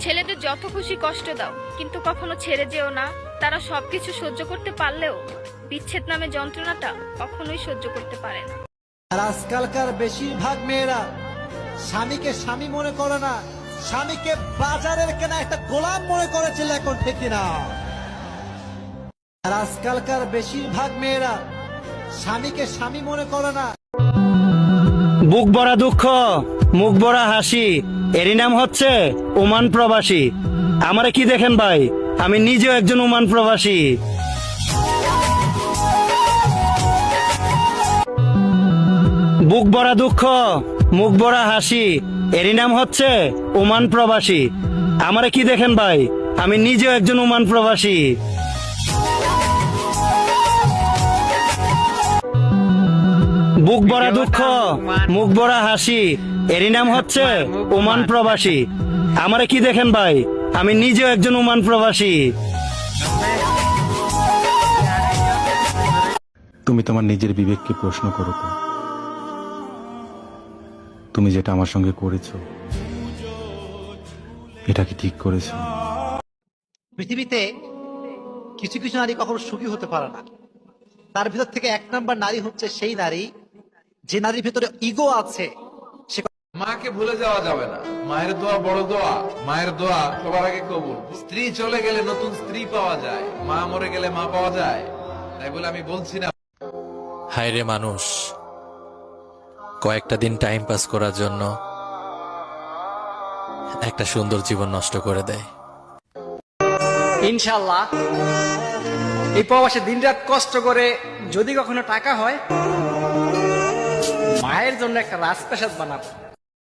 ছেলেদের যত খুশি কষ্ট দাও, কিন্তু কখনো ছেড়ে যেও না। তারা সবকিছু সহ্য করতে পারলেও বিচ্ছেদ নামে যন্ত্রণাটা কখনোই সহ্য করতে পারে না। আর আজকালকার বেশিরভাগ মেয়েরা স্বামীকে স্বামী মনে করে না, স্বামীকে বাজারের কেনা একটা গোলাম মনে করেছিল এখন, ঠিক না? আর আজকালকার বেশিরভাগ মেয়েরা স্বামীকে স্বামী মনে করে না। বুক ভরা দুঃখ, মুখ ভরা হাসি, এরই নাম হচ্ছে ওমান প্রবাসী। আমারে কি দেখেন ভাই, আমি নিজেও একজন ওমান প্রবাসী। বুক ভরা দুঃখ, মুখ ভরা হাসি, এরই নাম হচ্ছে ওমান প্রবাসী। আমারে কি দেখেন ভাই, আমি নিজেও একজন ওমান প্রবাসী। বুক ভরা দুঃখ, মুখ ভরা হাসি, এরই নাম হচ্ছে ওমান প্রবাসী। আমারে কি দেখেন ভাই, আমি নিজেও একজন ওমান প্রবাসী। তুমি তোমার নিজের বিবেককে প্রশ্ন করো তো, তুমি যেটা আমার সঙ্গে করেছো এটা কি ঠিক করেছো? পৃথিবীতে কিছু কিছু নারী কখনো সুখী হতে পারে না। তার ভিতর থেকে এক নাম্বার নারী হচ্ছে সেই নারী যে নারীর ভিতরে ইগো আছে। মাকে ভুলে যাওয়া যাবে না। মায়ের দোয়া বড় দোয়া, মায়ের দোয়া সবার আগে কবুল। স্ত্রী চলে গেলে নতুন স্ত্রী পাওয়া যায়, মা মরে গেলে মা পাওয়া যায়। তাই বলে আমি বলছি না হায় রে মানুষ, কয়েকটা দিন টাইম পাস করার জন্য একটা সুন্দর জীবন নষ্ট করে দেয়। ইনশাল্লাহ এই প্রবাসে দিনরাত কষ্ট করে যদি কখনো টাকা হয়, মায়ের জন্য একটা রাজপ্রাসাদ বানাবো।